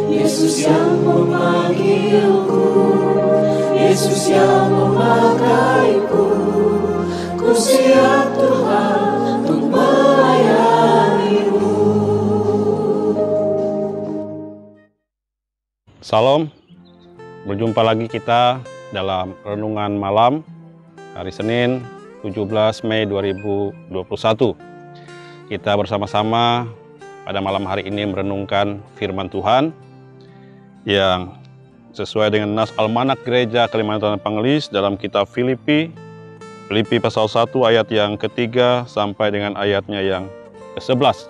Yesus yang memanggilku, Yesus yang memakaiku, ku siap Tuhan untuk melayani-Mu. Salam, berjumpa lagi kita dalam renungan malam hari Senin 17 Mei 2021. Kita bersama-sama pada malam hari ini merenungkan firman Tuhan yang sesuai dengan nas Almanak Gereja Kalimantan Pangelis dalam kitab Filipi pasal 1 ayat yang ketiga sampai dengan ayatnya yang ke-11.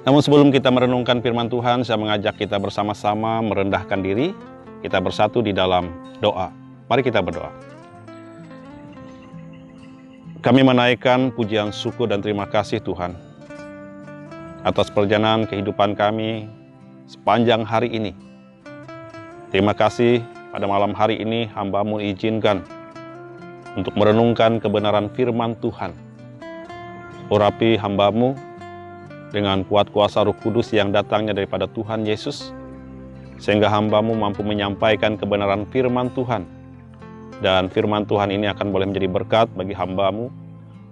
Namun sebelum kita merenungkan firman Tuhan, saya mengajak kita bersama-sama merendahkan diri, kita bersatu di dalam doa. Mari kita berdoa. Kami menaikkan pujian syukur dan terima kasih Tuhan atas perjalanan kehidupan kami sepanjang hari ini. Terima kasih pada malam hari ini hamba-Mu izinkan untuk merenungkan kebenaran firman Tuhan. Urapi hamba-Mu dengan kuat kuasa Roh Kudus yang datangnya daripada Tuhan Yesus, sehingga hamba-Mu mampu menyampaikan kebenaran firman Tuhan. Dan firman Tuhan ini akan boleh menjadi berkat bagi hamba-Mu,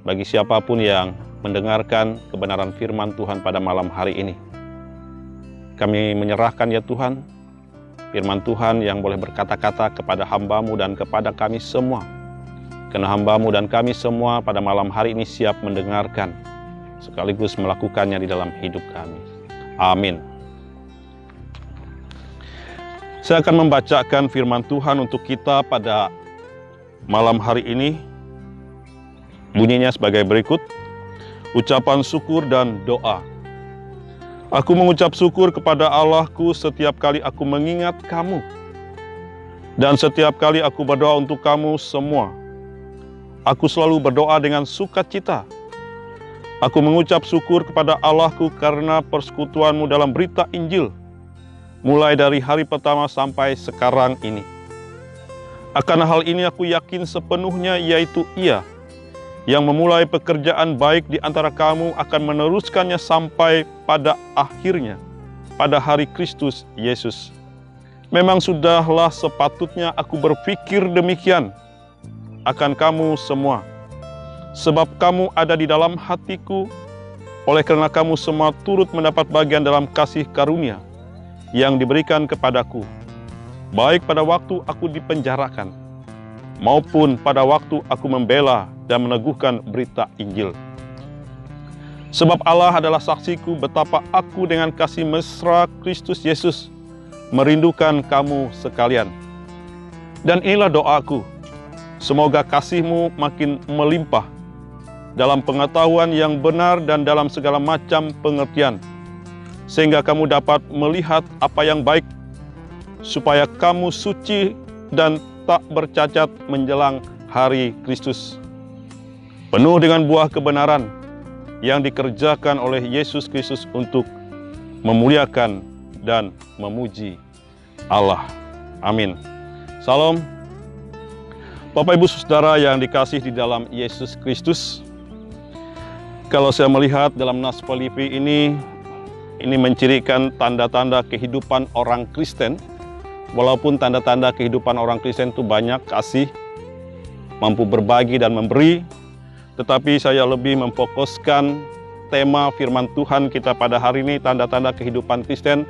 bagi siapapun yang mendengarkan kebenaran firman Tuhan pada malam hari ini. Kami menyerahkan ya Tuhan, firman Tuhan yang boleh berkata-kata kepada hamba-Mu dan kepada kami semua. Karena hamba-Mu dan kami semua pada malam hari ini siap mendengarkan, sekaligus melakukannya di dalam hidup kami. Amin. Saya akan membacakan firman Tuhan untuk kita pada malam hari ini. Bunyinya sebagai berikut. Ucapan syukur dan doa. Aku mengucap syukur kepada Allahku setiap kali aku mengingat kamu. Dan setiap kali aku berdoa untuk kamu semua. Aku selalu berdoa dengan sukacita. Aku mengucap syukur kepada Allahku karena persekutuanmu dalam berita Injil. Mulai dari hari pertama sampai sekarang ini. Akan hal ini aku yakin sepenuhnya, yaitu Ia yang memulai pekerjaan baik di antara kamu akan meneruskannya sampai pada akhirnya, pada hari Kristus Yesus. Memang sudahlah sepatutnya aku berpikir demikian akan kamu semua, sebab kamu ada di dalam hatiku, oleh karena kamu semua turut mendapat bagian dalam kasih karunia yang diberikan kepadaku, baik pada waktu aku dipenjarakan, maupun pada waktu aku membela dan meneguhkan berita Injil. Sebab Allah adalah saksiku betapa aku dengan kasih mesra Kristus Yesus merindukan kamu sekalian. Dan inilah doaku, semoga kasih-Mu makin melimpah dalam pengetahuan yang benar dan dalam segala macam pengertian, sehingga kamu dapat melihat apa yang baik, supaya kamu suci dan tak bercacat menjelang hari Kristus, penuh dengan buah kebenaran yang dikerjakan oleh Yesus Kristus untuk memuliakan dan memuji Allah. Amin. Salam. Bapak Ibu Saudara yang dikasih di dalam Yesus Kristus, kalau saya melihat dalam nas Filipi ini mencirikan tanda-tanda kehidupan orang Kristen. Walaupun tanda-tanda kehidupan orang Kristen itu banyak, kasih, mampu berbagi dan memberi, tetapi saya lebih memfokuskan tema firman Tuhan kita pada hari ini, tanda-tanda kehidupan Kristen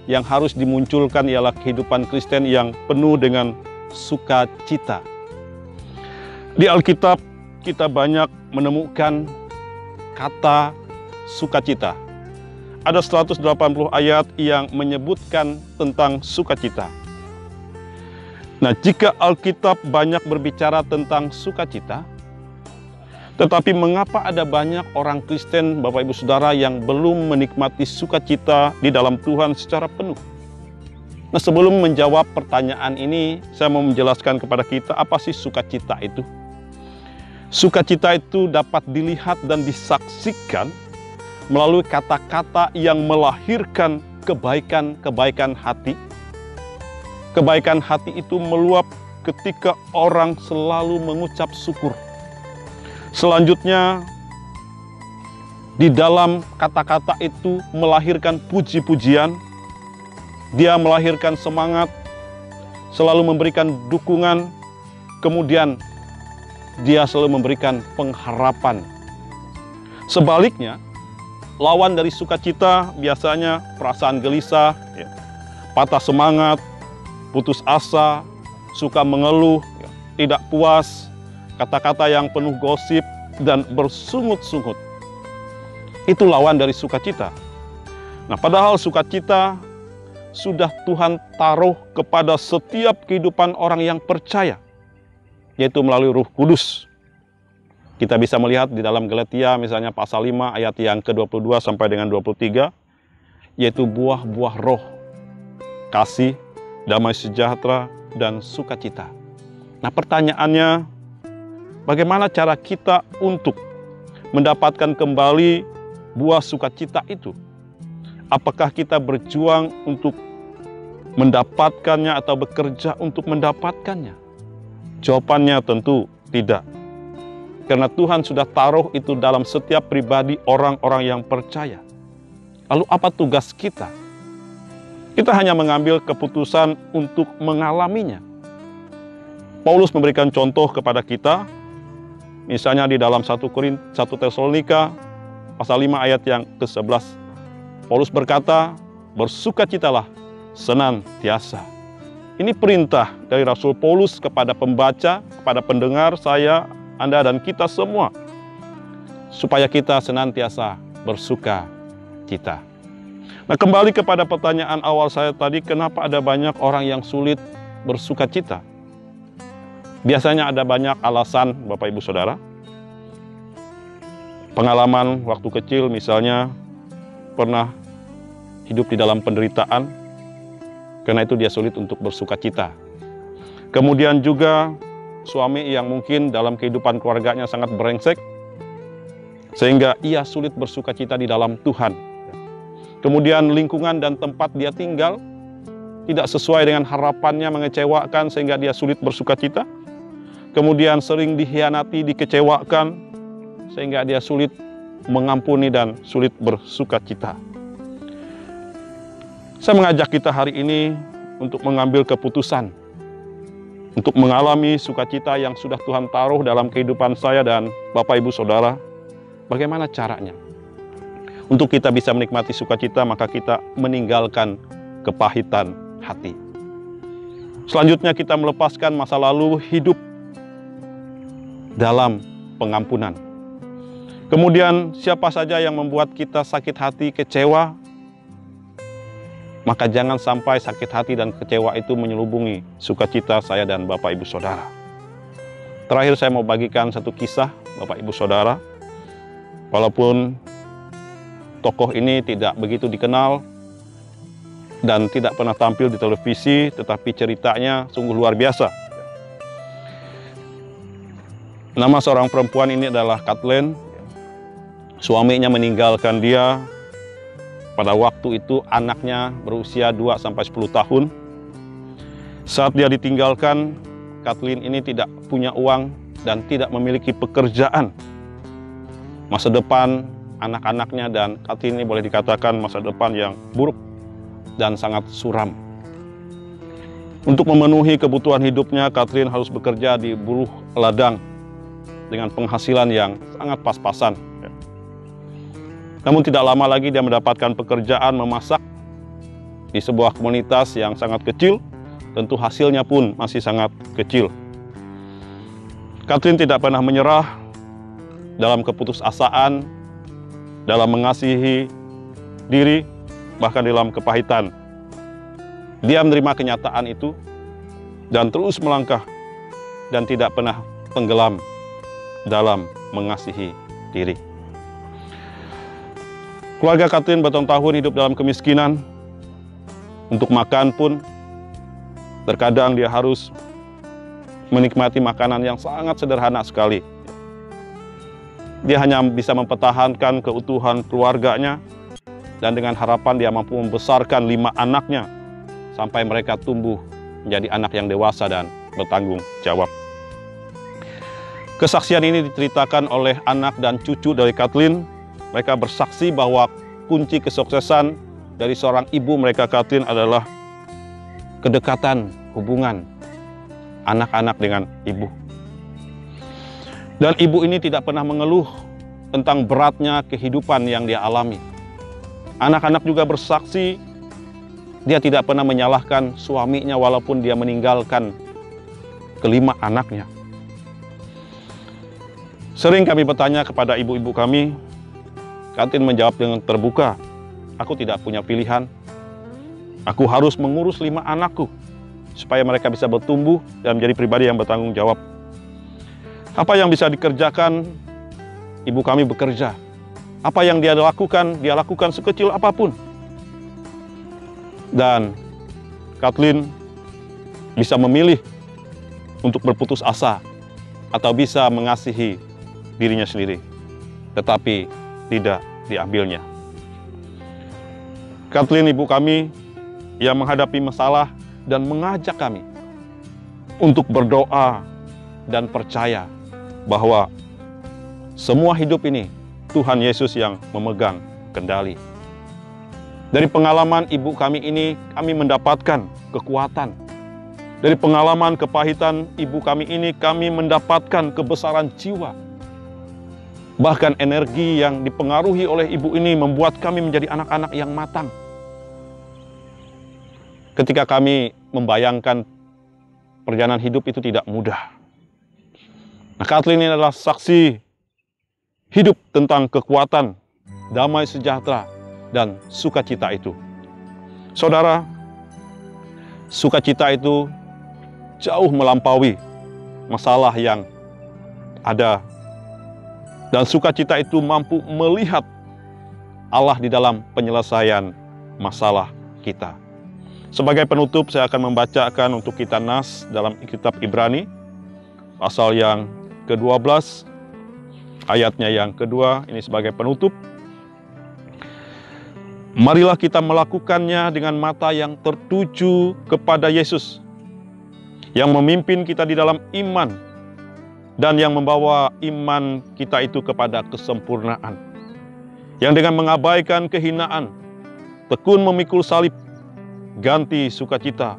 yang harus dimunculkan ialah kehidupan Kristen yang penuh dengan sukacita. Di Alkitab kita banyak menemukan kata sukacita. Ada 180 ayat yang menyebutkan tentang sukacita. Nah, jika Alkitab banyak berbicara tentang sukacita, tetapi mengapa ada banyak orang Kristen, Bapak Ibu Saudara, yang belum menikmati sukacita di dalam Tuhan secara penuh? Nah, sebelum menjawab pertanyaan ini, saya mau menjelaskan kepada kita apa sih sukacita itu. Sukacita itu dapat dilihat dan disaksikan melalui kata-kata yang melahirkan kebaikan-kebaikan hati. Kebaikan hati itu meluap ketika orang selalu mengucap syukur. Selanjutnya, di dalam kata-kata itu melahirkan puji-pujian, Dia melahirkan semangat, selalu memberikan dukungan, kemudian dia selalu memberikan pengharapan. Sebaliknya, lawan dari sukacita biasanya perasaan gelisah, patah semangat, putus asa, suka mengeluh, tidak puas, kata-kata yang penuh gosip, dan bersungut-sungut. Itu lawan dari sukacita. Nah, padahal sukacita sudah Tuhan taruh kepada setiap kehidupan orang yang percaya, yaitu melalui Roh Kudus. Kita bisa melihat di dalam Galatia misalnya pasal 5 ayat yang ke-22 sampai dengan 23, yaitu buah-buah roh, kasih, damai sejahtera, dan sukacita. Nah, pertanyaannya, bagaimana cara kita untuk mendapatkan kembali buah sukacita itu? Apakah kita berjuang untuk mendapatkannya atau bekerja untuk mendapatkannya? Jawabannya tentu tidak. Karena Tuhan sudah taruh itu dalam setiap pribadi orang-orang yang percaya. Lalu apa tugas kita? Kita hanya mengambil keputusan untuk mengalaminya. Paulus memberikan contoh kepada kita, misalnya di dalam 1 Tesalonika pasal 5 ayat yang ke-11. Paulus berkata, bersukacitalah senantiasa. Ini perintah dari Rasul Paulus kepada pembaca, kepada pendengar saya, Anda, dan kita semua. Supaya kita senantiasa bersukacita. Nah, kembali kepada pertanyaan awal saya tadi, kenapa ada banyak orang yang sulit bersukacita? Biasanya ada banyak alasan, Bapak Ibu Saudara. Pengalaman waktu kecil misalnya, pernah hidup di dalam penderitaan, karena itu dia sulit untuk bersukacita. Kemudian juga suami yang mungkin dalam kehidupan keluarganya sangat brengsek, sehingga ia sulit bersukacita di dalam Tuhan. Kemudian lingkungan dan tempat dia tinggal tidak sesuai dengan harapannya, mengecewakan sehingga dia sulit bersukacita. Kemudian sering dikhianati, dikecewakan, sehingga dia sulit mengampuni dan sulit bersukacita. Saya mengajak kita hari ini untuk mengambil keputusan, untuk mengalami sukacita yang sudah Tuhan taruh dalam kehidupan saya dan Bapak Ibu Saudara. Bagaimana caranya? Untuk kita bisa menikmati sukacita, maka kita meninggalkan kepahitan hati. Selanjutnya kita melepaskan masa lalu, hidup dalam pengampunan. Kemudian siapa saja yang membuat kita sakit hati, kecewa, maka jangan sampai sakit hati dan kecewa itu menyelubungi sukacita saya dan Bapak Ibu Saudara. Terakhir saya mau bagikan satu kisah, Bapak Ibu Saudara. Walaupun tokoh ini tidak begitu dikenal dan tidak pernah tampil di televisi, tetapi ceritanya sungguh luar biasa. Nama seorang perempuan ini adalah Kathleen. Suaminya meninggalkan dia. Pada waktu itu anaknya berusia 2-10 tahun. Saat dia ditinggalkan, Kathleen ini tidak punya uang dan tidak memiliki pekerjaan. Masa depan anak-anaknya dan Kathleen ini boleh dikatakan masa depan yang buruk dan sangat suram. Untuk memenuhi kebutuhan hidupnya, Kathleen harus bekerja di buruh ladang dengan penghasilan yang sangat pas-pasan. Namun tidak lama lagi dia mendapatkan pekerjaan memasak di sebuah komunitas yang sangat kecil, tentu hasilnya pun masih sangat kecil. Kathleen tidak pernah menyerah dalam keputusasaan, dalam mengasihi diri, bahkan dalam kepahitan. Dia menerima kenyataan itu dan terus melangkah dan tidak pernah tenggelam dalam mengasihi diri. Keluarga Kathleen bertahun-tahun hidup dalam kemiskinan. Untuk makan pun terkadang dia harus menikmati makanan yang sangat sederhana sekali. Dia hanya bisa mempertahankan keutuhan keluarganya dan dengan harapan dia mampu membesarkan 5 anaknya sampai mereka tumbuh menjadi anak yang dewasa dan bertanggung jawab. Kesaksian ini diceritakan oleh anak dan cucu dari Kathleen. Mereka bersaksi bahwa kunci kesuksesan dari seorang ibu mereka, Kathleen, adalah kedekatan hubungan anak-anak dengan ibu. Dan ibu ini tidak pernah mengeluh tentang beratnya kehidupan yang dia alami. Anak-anak juga bersaksi, dia tidak pernah menyalahkan suaminya walaupun dia meninggalkan kelima anaknya. Sering kami bertanya kepada ibu-ibu kami, Katin menjawab dengan terbuka, aku tidak punya pilihan. Aku harus mengurus 5 anakku, supaya mereka bisa bertumbuh dan menjadi pribadi yang bertanggung jawab. Apa yang bisa dikerjakan, ibu kami bekerja. Apa yang dia lakukan sekecil apapun. Dan Kathleen bisa memilih untuk berputus asa atau bisa mengasihi dirinya sendiri, tetapi tidak diambilnya. Kathleen ibu kami yang menghadapi masalah dan mengajak kami untuk berdoa dan percaya bahwa semua hidup ini Tuhan Yesus yang memegang kendali. Dari pengalaman ibu kami ini, kami mendapatkan kekuatan. Dari pengalaman kepahitan ibu kami ini, kami mendapatkan kebesaran jiwa. Bahkan energi yang dipengaruhi oleh ibu ini membuat kami menjadi anak-anak yang matang. Ketika kami membayangkan perjalanan hidup itu tidak mudah. Nah, Kathleen ini adalah saksi hidup tentang kekuatan, damai sejahtera, dan sukacita itu. Saudara, sukacita itu jauh melampaui masalah yang ada. Dan sukacita itu mampu melihat Allah di dalam penyelesaian masalah kita. Sebagai penutup, saya akan membacakan untuk kita nas dalam kitab Ibrani, pasal yang ke-12, ayatnya yang kedua, ini sebagai penutup. Marilah kita melakukannya dengan mata yang tertuju kepada Yesus, yang memimpin kita di dalam iman, dan yang membawa iman kita itu kepada kesempurnaan. Yang dengan mengabaikan kehinaan, tekun memikul salib, ganti sukacita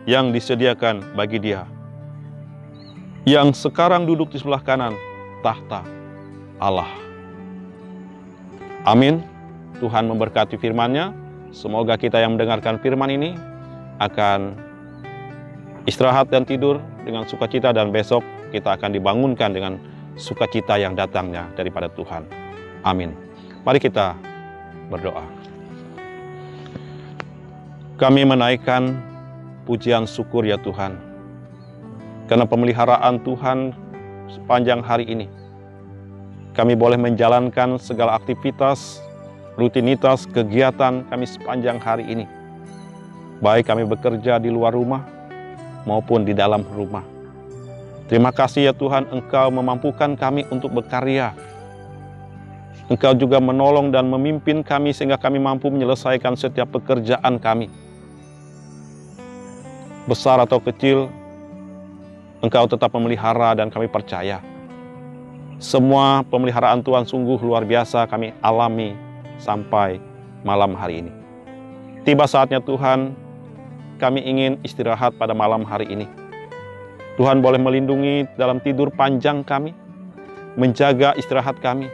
yang disediakan bagi Dia, yang sekarang duduk di sebelah kanan tahta Allah. Amin. Tuhan memberkati firman-Nya. Semoga kita yang mendengarkan firman ini akan istirahat dan tidur dengan sukacita, dan besok kita akan dibangunkan dengan sukacita yang datangnya daripada Tuhan. Amin. Mari kita berdoa. Kami menaikkan pujian syukur ya Tuhan, karena pemeliharaan Tuhan sepanjang hari ini. Kami boleh menjalankan segala aktivitas, rutinitas, kegiatan kami sepanjang hari ini. Baik kami bekerja di luar rumah maupun di dalam rumah. Terima kasih ya Tuhan, Engkau memampukan kami untuk berkarya. Engkau juga menolong dan memimpin kami sehingga kami mampu menyelesaikan setiap pekerjaan kami. Besar atau kecil, Engkau tetap memelihara dan kami percaya. Semua pemeliharaan Tuhan sungguh luar biasa kami alami sampai malam hari ini. Tiba saatnya Tuhan, kami ingin istirahat pada malam hari ini. Tuhan boleh melindungi dalam tidur panjang kami, menjaga istirahat kami,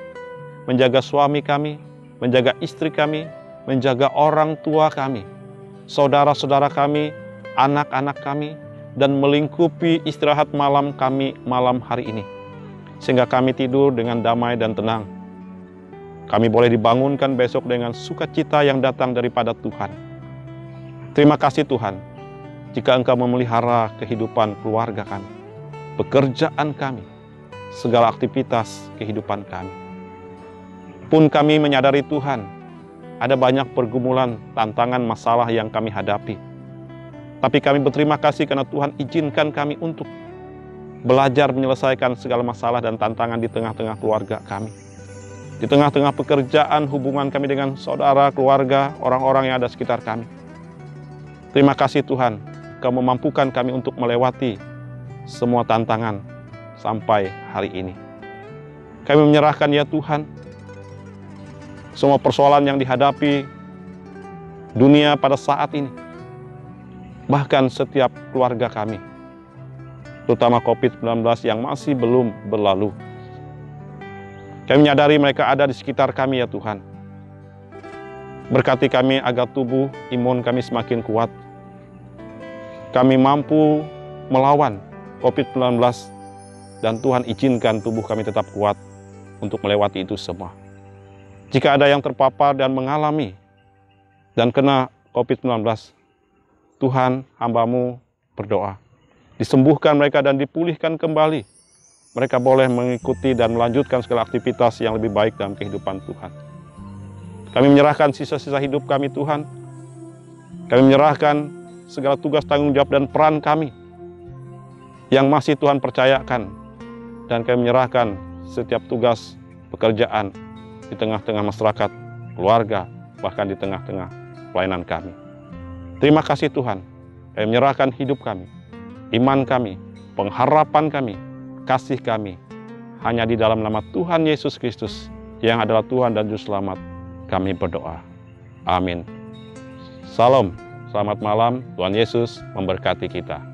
menjaga suami kami, menjaga istri kami, menjaga orang tua kami, saudara-saudara kami, anak-anak kami, dan melingkupi istirahat malam kami malam hari ini. Sehingga kami tidur dengan damai dan tenang. Kami boleh dibangunkan besok dengan sukacita yang datang daripada Tuhan. Terima kasih Tuhan, jika Engkau memelihara kehidupan keluarga kami, pekerjaan kami, segala aktivitas kehidupan kami. Pun kami menyadari Tuhan, ada banyak pergumulan, tantangan, masalah yang kami hadapi. Tapi kami berterima kasih karena Tuhan izinkan kami untuk belajar menyelesaikan segala masalah dan tantangan di tengah-tengah keluarga kami. Di tengah-tengah pekerjaan, hubungan kami dengan saudara, keluarga, orang-orang yang ada sekitar kami. Terima kasih Tuhan, Kau memampukan kami untuk melewati semua tantangan sampai hari ini. Kami menyerahkan ya Tuhan, semua persoalan yang dihadapi dunia pada saat ini. bahkan setiap keluarga kami, terutama COVID-19 yang masih belum berlalu. Kami menyadari mereka ada di sekitar kami ya Tuhan. Berkati kami agar tubuh imun kami semakin kuat. Kami mampu melawan COVID-19 dan Tuhan izinkan tubuh kami tetap kuat untuk melewati itu semua. Jika ada yang terpapar dan mengalami dan kena COVID-19, Tuhan, hamba-Mu berdoa, disembuhkan mereka dan dipulihkan kembali. Mereka boleh mengikuti dan melanjutkan segala aktivitas yang lebih baik dalam kehidupan Tuhan. Kami menyerahkan sisa-sisa hidup kami Tuhan. Kami menyerahkan segala tugas, tanggung jawab, dan peran kami yang masih Tuhan percayakan. Dan kami menyerahkan setiap tugas pekerjaan di tengah-tengah masyarakat, keluarga, bahkan di tengah-tengah pelayanan kami. Terima kasih Tuhan. Kami menyerahkan hidup kami, iman kami, pengharapan kami, kasih kami, hanya di dalam nama Tuhan Yesus Kristus yang adalah Tuhan dan Juru Selamat, kami berdoa. Amin. Salam, selamat malam, Tuhan Yesus memberkati kita.